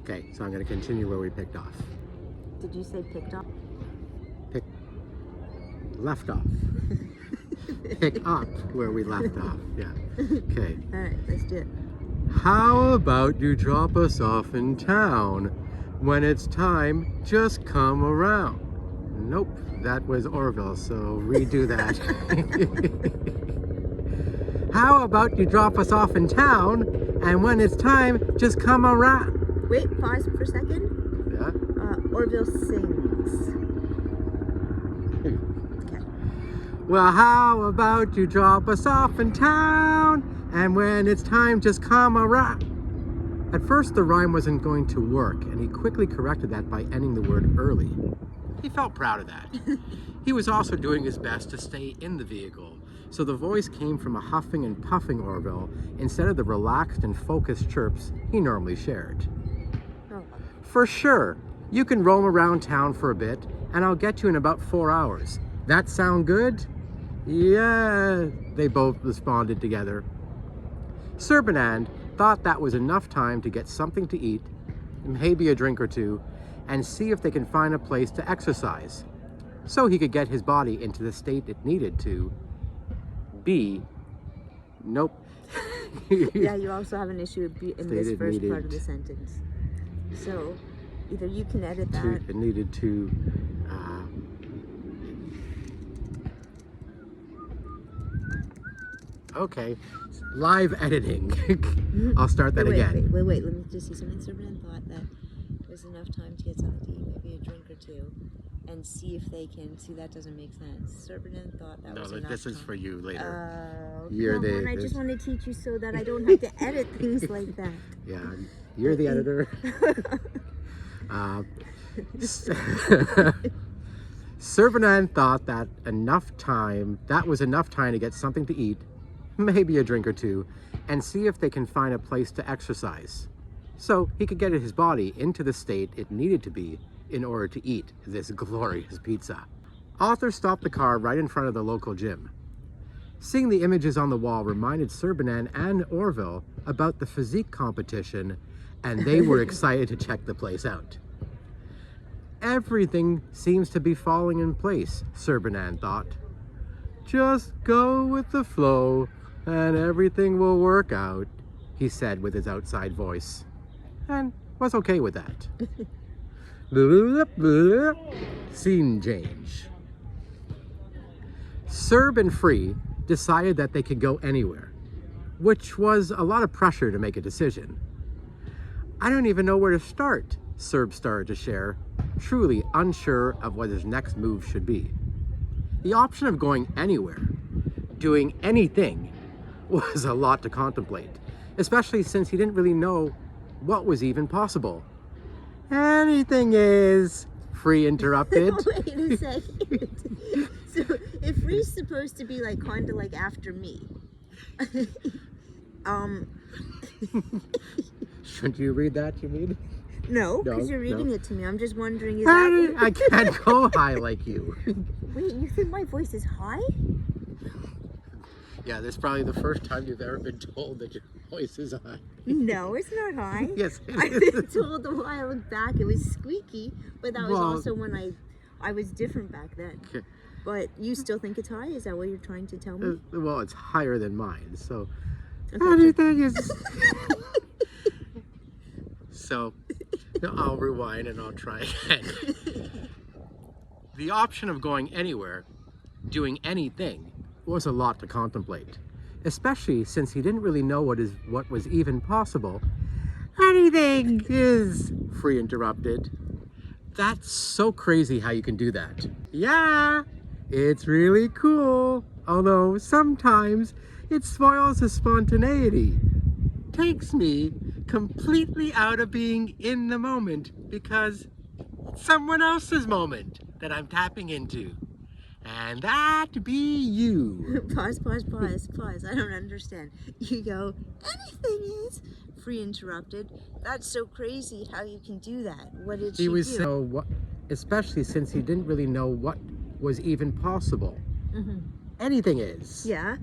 Okay, so I'm going to continue where we picked off. Did you say picked up? Left off. Pick up where we left off. Yeah. Okay. All right, let's do it. How about you drop us off in town? When it's time, just come around. Nope, that was Orville, so redo that. How about you drop us off in town, and when it's time, just come around? Wait, pause for a second. Yeah? Orville sings. Okay. Well, how about you drop us off in town, and when it's time, just come around? At first, the rhyme wasn't going to work, and he quickly corrected that by ending the word early. He felt proud of that. He was also doing his best to stay in the vehicle, so the voice came from a huffing and puffing Orville instead of the relaxed and focused chirps he normally shared. Oh. For sure, you can roam around town for a bit, and I'll get you in about 4 hours. That sound good? Yeah, they both responded together. Serpenand thought that was enough time to get something to eat, maybe a drink or two, and see if they can find a place to exercise, so he could get his body into the state it needed to be. Nope. Yeah, you also have an issue in this Stated first needed. part of the sentence. So either you can edit that. It needed to. Okay, live editing. I'll start that again. Wait. Let me just see something. Serpenand thought that it was enough time to get something to eat, maybe a drink or two, and see if they can. See, that doesn't make sense. Serpenand thought that was enough No, this is time. for you later. Come on, I just want to teach you so that I don't have to edit things like that. Yeah, you're the editor. Serpenand thought that was enough time to get something to eat, maybe a drink or two, and see if they can find a place to exercise, so he could get his body into the state it needed to be in order to eat this glorious pizza. Arthur stopped the car right in front of the local gym. Seeing the images on the wall reminded Serpenand and Orville about the physique competition, and they were excited to check the place out. Everything seems to be falling in place, Serpenand thought. Just go with the flow, and everything will work out, he said with his outside voice, and was okay with that. Scene change. Serb and Free decided that they could go anywhere, which was a lot of pressure to make a decision. I don't even know where to start, Serb started to share, truly unsure of what his next move should be. The option of going anywhere, doing anything, was a lot to contemplate, especially since he didn't really know what was even possible. Anything is, Free interrupted. Wait a second. So if Free's supposed to be like kind of like after me, Shouldn't you read that, you mean? No, because No, you're reading no. it to me. I'm just wondering, is that I can't go high like you. Wait, you think my voice is high? Yeah, this is probably the first time you've ever been told that your voice is high. No, it's not high. Yes, I've it been is. told a while back it was squeaky, but that was Well- also when I was different back then. Okay. But you still think it's high? Is that what you're trying to tell me? Well, it's higher than mine, so Okay, anything is. So, I'll rewind and I'll try again. The option of going anywhere, doing anything, was a lot to contemplate, especially since he didn't really know what was even possible. Anything is, Free interrupted. That's so crazy how you can do that. Yeah, it's really cool, although sometimes it spoils the spontaneity. Takes me completely out of being in the moment because it's someone else's moment that I'm tapping into. And that be you. Pause. I don't understand. You go, anything is, Free interrupted. That's so crazy how you can do that. What did she He was do? so, especially since he didn't really know what was even possible. Mm-hmm. Anything is. Yeah,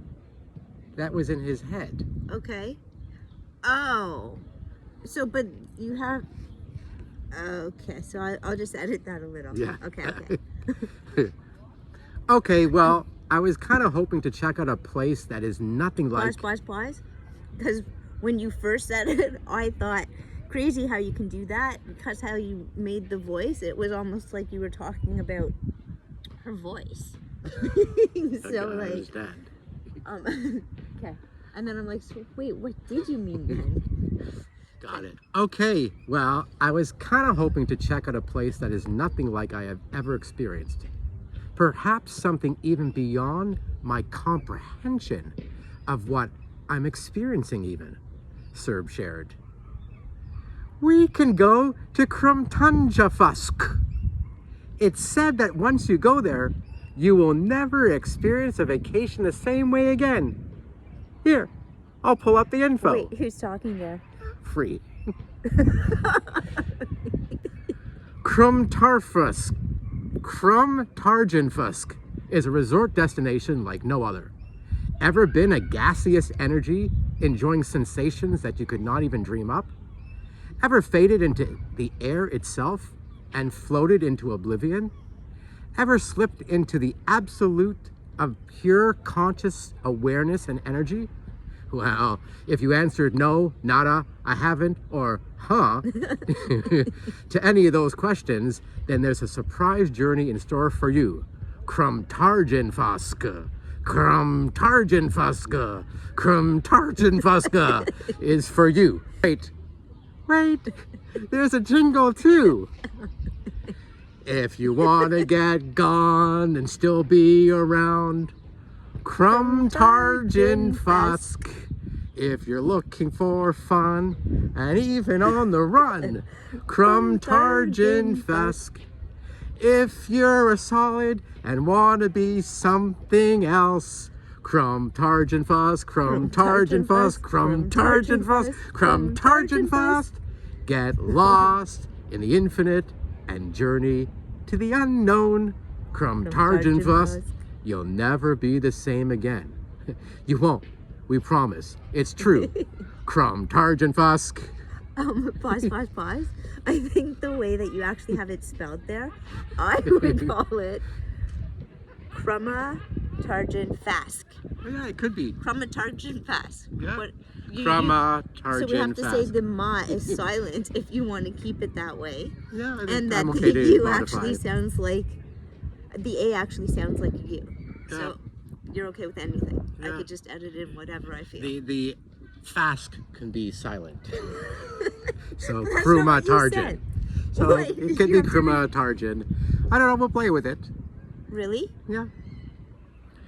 That was in his head. okay. Oh, so, but you have, Okay, so I'll just edit that a little. Yeah. Okay. Okay, well, I was kind of hoping to check out a place that is nothing like... Pause. Because when you first said it, I thought, crazy how you can do that. Because how you made the voice, it was almost like you were talking about her voice. Okay, So I like, understand. okay. And then I'm like, so wait, what did you mean then? Got it. Okay, well, I was kind of hoping to check out a place that is nothing like I have ever experienced. Perhaps something even beyond my comprehension of what I'm experiencing even, Serb shared. We can go to Krumtunjafusk. It's said that once you go there, you will never experience a vacation the same way again. Here, I'll pull up the info. Wait, who's talking there? Free. Krumtarjanfusk is a resort destination like no other. Ever been a gaseous energy, enjoying sensations that you could not even dream up? Ever faded into the air itself and floated into oblivion? Ever slipped into the absolute of pure conscious awareness and energy? Well, if you answered no, nada, I haven't, or huh, to any of those questions, then there's a surprise journey in store for you. Krumtarjanfusk is for you. Wait, there's a jingle too. If you want to get gone and still be around, Krumtarjanfusk. If you're looking for fun and even on the run, Krumtarjanfusk. If you're a solid and want to be something else, Krumtarjanfusk. Get lost in the infinite and journey to the unknown. Krumtarjanfusk. You'll never be the same again. You won't. We promise. It's true. Krumtarjanfusk. Pause. I think the way that you actually have it spelled there, I would call it Krumtarjanfusk. Yeah, it could be. Krumtarjanfusk. Yeah. So we have to say the ma is silent if you want to keep it that way. Yeah, and that I'm the okay to U modify actually it. sounds like, the A actually sounds like a U. Yeah. So you're okay with anything. I Yeah. could just edit in whatever I feel. The fask can be silent. So That's not what you Krumtarjan. said. So What? it could be Krumtarjan. I don't know, we'll play with it. Really? Yeah.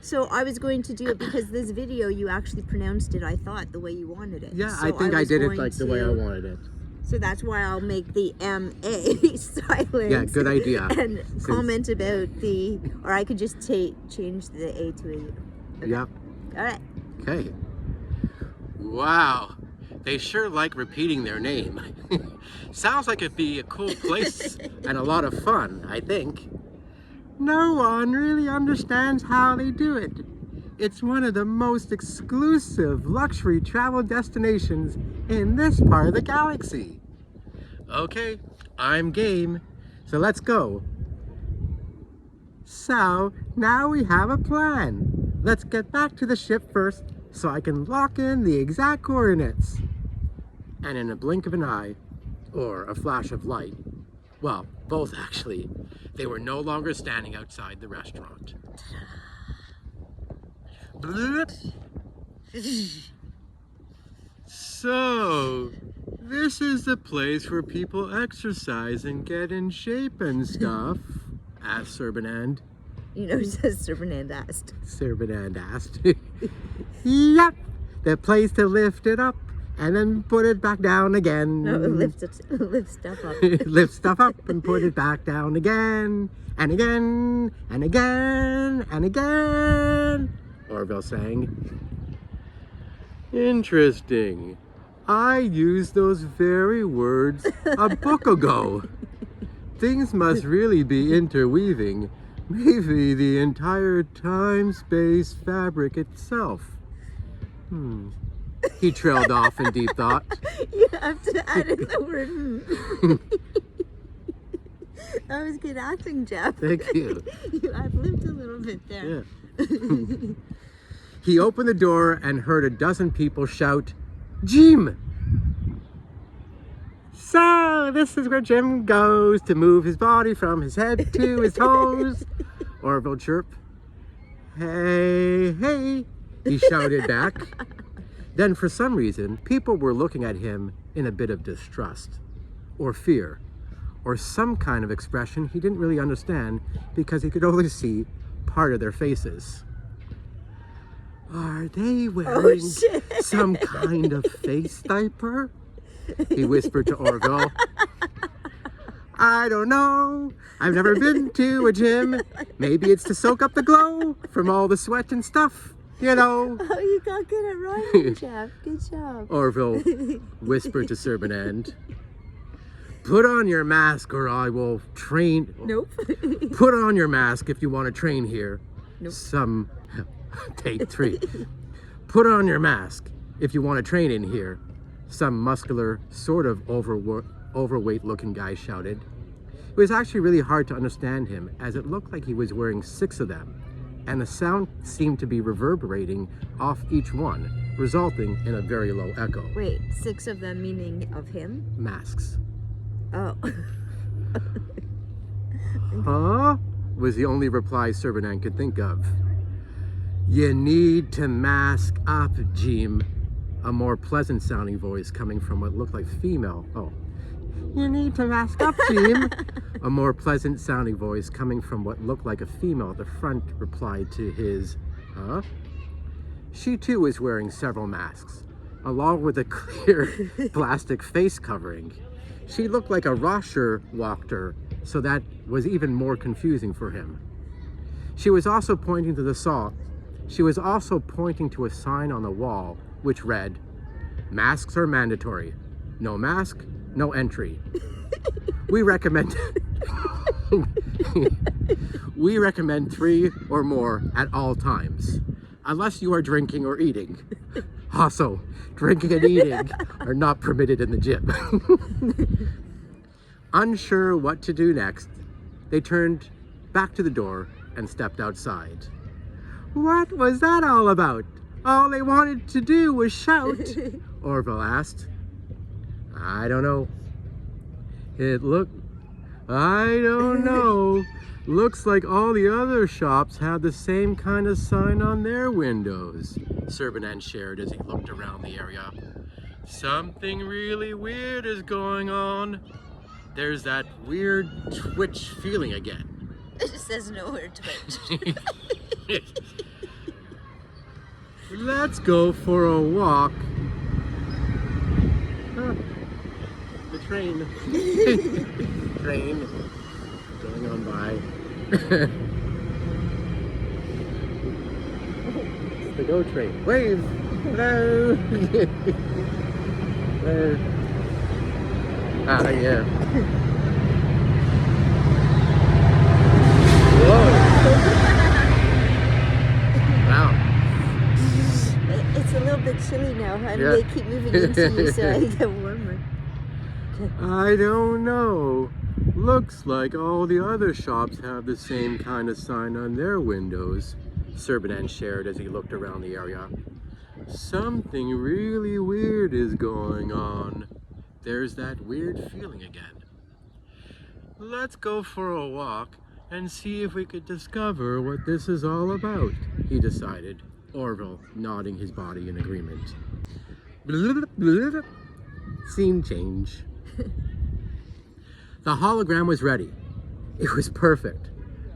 So I was going to do it because this video you actually pronounced it, I thought, the way you wanted it. Yeah, So I think I was did it going like the way I wanted it. So that's why I'll make the M-A silent. Yeah, good idea. And comment about the, or I could just change the A to a U. Okay. Yep. All right. Okay. Wow. They sure like repeating their name. Sounds like it'd be a cool place and a lot of fun, I think. No one really understands how they do it. It's one of the most exclusive luxury travel destinations in this part of the galaxy. Okay, I'm game. So let's go. So now we have a plan. Let's get back to the ship first so I can lock in the exact coordinates. And in a blink of an eye, or a flash of light, well, both actually, they were no longer standing outside the restaurant. Bloop. So, this is the place where people exercise and get in shape and stuff, asked Serbanand. You know, it says Serbanand asked. Serbanand asked. Yep, the place to lift it up and then put it back down again. No, lift stuff up. Lift stuff up and put it back down again, and again, and again, and again, Orville sang. Interesting. I used those very words a book ago. Things must really be interweaving. Maybe the entire time-space fabric itself. He trailed off in deep thought. You have to add in the word That was good acting, Jeff. Thank you. I've lived a little bit there. Yeah. He opened the door and heard a dozen people shout, "Jim!" So, this is where Jim goes to move his body from his head to his toes. Orville chirped. "Hey, hey," he shouted back. Then, for some reason, people were looking at him in a bit of distrust, or fear, or some kind of expression he didn't really understand because he could only see part of their faces. "Are they wearing some kind of face diaper?" he whispered to Orville. "I don't know. I've never been to a gym. Maybe it's to soak up the glow from all the sweat and stuff, you know." Oh, you got good at rhyming, Jeff. Good job. Orville whispered to Serpenand. "Put on your mask or I will train." Nope. "Put on your mask if you want to train here." Nope. Take 3. "Put on your mask if you want to train in here," some muscular, sort of overweight looking guy shouted. It was actually really hard to understand him, as it looked like he was wearing 6 of them, and the sound seemed to be reverberating off each one, resulting in a very low echo. Wait, 6 of them meaning of him? Masks. Oh. "Huh?" was the only reply Serpenand could think of. "You need to mask up, Jim," a more pleasant sounding voice coming from what looked like female. "Oh. You need to mask up, Jim." A more pleasant sounding voice coming from what looked like a female at the front replied to his, "Huh?" She too was wearing several masks, along with a clear plastic face covering. She looked like a washer-walker, so that was even more confusing for him. She was also pointing to a sign on the wall, which read, "Masks are mandatory. No mask, no entry. We recommend 3 or more at all times, unless you are drinking or eating. Also, drinking and eating are not permitted in the gym." Unsure what to do next, they turned back to the door and stepped outside. "What was that all about? All they wanted to do was shout," Orville asked. "I don't know. I don't know. Looks like all the other shops have the same kind of sign on their windows," Serpenand shared as he looked around the area. "Something really weird is going on. There's that weird twitch feeling again." It just says no word twitch. "Let's go for a walk." Ah, the train. Train going on by. It's the GO train. Wave! Hello! Hello. Ah, yeah. Whoa! Wow. It's a little bit chilly now, and Yeah. they keep moving into you, so I get warmer. I don't know. Looks like all the other shops have the same kind of sign on their windows, Serpenand shared as he looked around the area. Something really weird is going on. There's that weird feeling again. Let's go for a walk and see if we could discover what this is all about, he decided, Orville nodding his body in agreement. Scene change. The hologram was ready. It was perfect.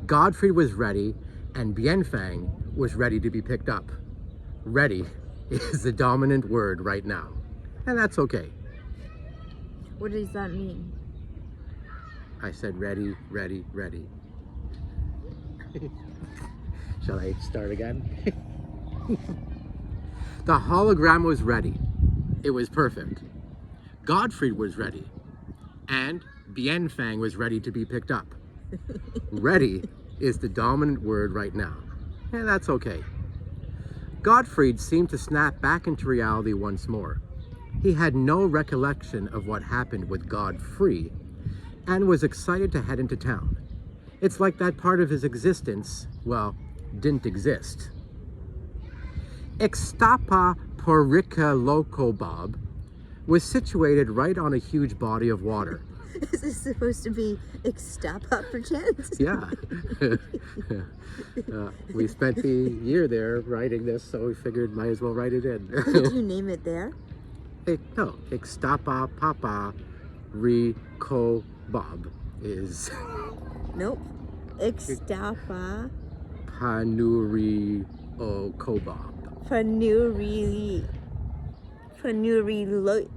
Godfrey was ready, and Bienfang was ready to be picked up. Ready is the dominant word right now, and that's okay. What does that mean? I said ready, ready, ready. Shall I start again? The hologram was ready. It was perfect. Godfrey was ready, and Bienfang was ready to be picked up. Ready is the dominant word right now, and that's okay. Godfrey seemed to snap back into reality once more. He had no recollection of what happened with Godfrey. and was excited to head into town. It's like that part of his existence, well, didn't exist. Ixtapa Porica Loco Bob was situated right on a huge body of water. Is this supposed to be Ixtapa perchance? Yeah. We spent the year there writing this, so we figured might as well write it in. Did you name it there? No, Ixtapa Papa Rico Bob is Nope. Ixtapa Panuri Okobob. Panuri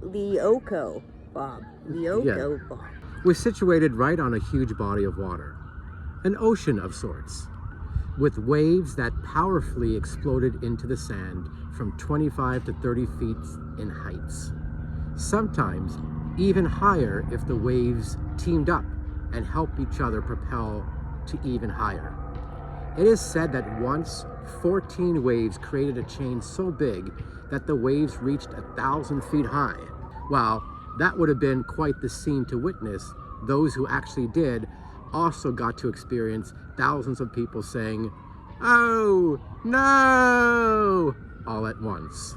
Lioko Bob. Lioko Bob. Was situated right on a huge body of water, an ocean of sorts, with waves that powerfully exploded into the sand from 25 to 30 feet in heights. Sometimes even higher if the waves teamed up and helped each other propel to even higher. It is said that once 14 waves created a chain so big that the waves reached 1,000 feet high. Wow, that would have been quite the scene to witness. Those who actually did also got to experience thousands of people saying, "Oh, no!" all at once.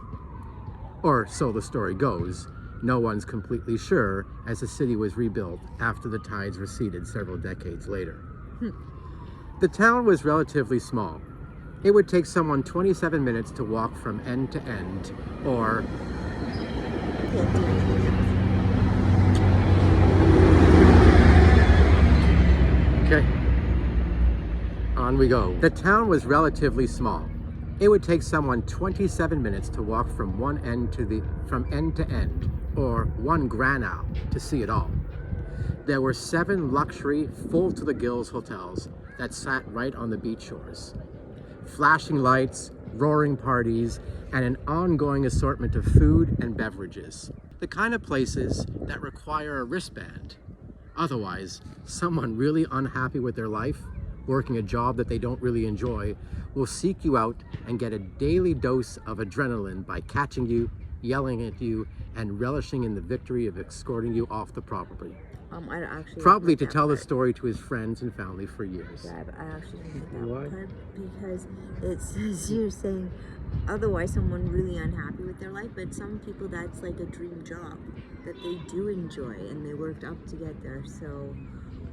Or so the story goes. No one's completely sure, as the city was rebuilt after the tides receded several decades later. The town was relatively small. It would take someone 27 minutes to walk from end to end, or okay, on we go. The town was relatively small. It would take someone 27 minutes to walk from end to end, or one granau, to see it all. There were 7 luxury, full to the gills hotels that sat right on the beach shores. Flashing lights, roaring parties, and an ongoing assortment of food and beverages. The kind of places that require a wristband. Otherwise, someone really unhappy with their life, working a job that they don't really enjoy, will seek you out and get a daily dose of adrenaline by catching you, yelling at you, and relishing in the victory of escorting you off the property. I actually Probably to tell the story to his friends and family for years. Yeah, I actually didn't get that Why? part because it says you're saying otherwise someone really unhappy with their life, but some people that's like a dream job that they do enjoy and they worked up to get there. So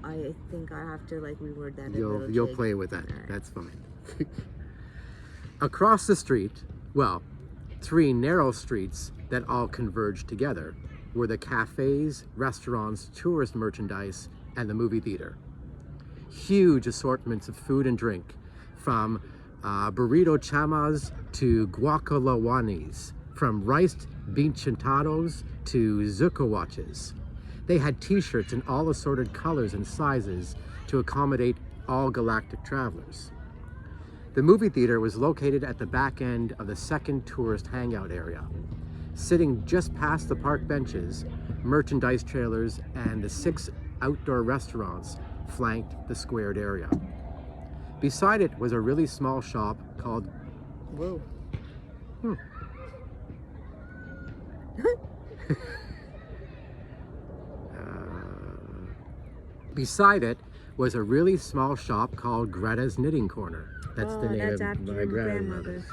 I think I have to like reword that. You'll play with that. Right. That's fine. Across the street, well, 3 narrow streets that all converged together, were the cafes, restaurants, tourist merchandise, and the movie theater. Huge assortments of food and drink, from burrito chamas to guacalawanis, from riced bichentados to zucawatches. They had t-shirts in all assorted colors and sizes to accommodate all galactic travelers. The movie theater was located at the back end of the second tourist hangout area. Sitting just past the park benches, merchandise trailers, and the 6 outdoor restaurants flanked the squared area. Beside it was a really small shop called... Whoa. Beside it was a really small shop called Greta's Knitting Corner. That's the name that's of after my your grandmother. grandmother.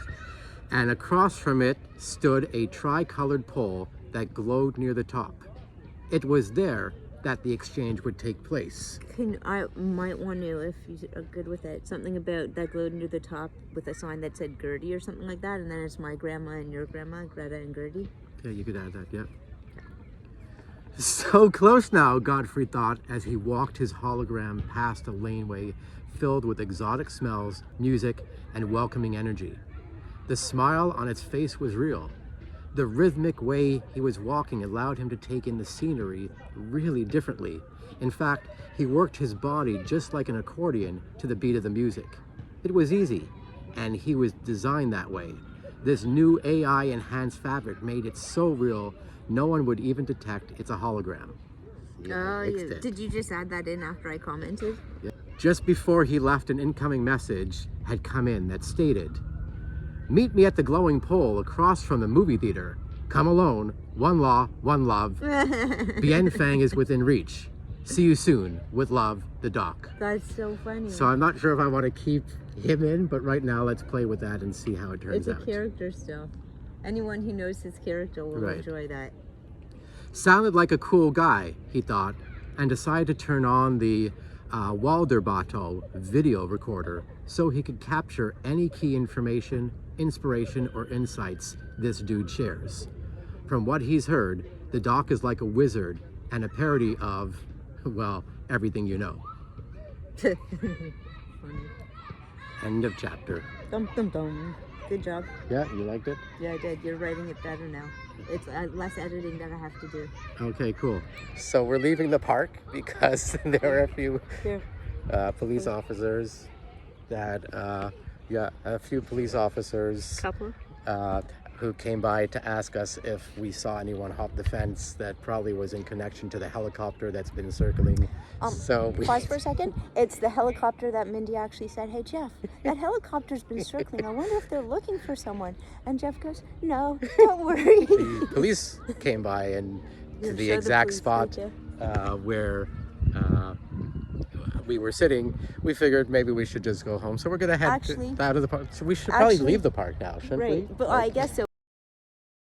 And across from it stood a tri-colored pole that glowed near the top. It was there that the exchange would take place. I might want to, if you are good with it, something about that glowed near the top with a sign that said Gertie or something like that, and then it's my grandma and your grandma, Greta and Gertie. Yeah, you could add that, yeah. So close now, Godfrey thought, as he walked his hologram past a laneway filled with exotic smells, music, and welcoming energy. The smile on its face was real. The rhythmic way he was walking allowed him to take in the scenery really differently. In fact, he worked his body just like an accordion to the beat of the music. It was easy, and he was designed that way. This new AI-enhanced fabric made it so real, no one would even detect it's a hologram. Yeah, did you just add that in after I commented? Yeah. Just before he left, an incoming message had come in that stated, "Meet me at the glowing pole across from the movie theater. Come alone. One law, one love. Bien Fang is within reach. See you soon. With love, the doc. That's so funny. So I'm not sure if I want to keep him in, but right now let's play with that and see how it turns it's out. a character still. Anyone who knows his character will Right. enjoy that. Sounded like a cool guy, he thought, and decided to turn on the Walderbato video recorder so he could capture any key information, inspiration, or insights this dude shares. From what he's heard, the doc is like a wizard and a parody of, well, everything you know. Funny. End of chapter. Dum dum dum. Good job. Yeah, you liked it? Yeah, I did. You're writing it better now. It's less editing that I have to do. Okay, cool. So we're leaving the park because there are a few Here. police officers that, a few police officers Couple. who came by to ask us if we saw anyone hop the fence that probably was in connection to the helicopter that's been circling. So we Pause for a second. It's the helicopter that Mindy actually said, "Hey Jeff, that helicopter's been circling. I wonder if they're looking for someone." And Jeff goes, "No, don't worry." the police came by and to You're the sure exact police spot did where we were sitting. We figured maybe we should just go home. So we're gonna head Actually- out of the park. So we should probably actually- leave the park now, shouldn't we? Right, but I guess so.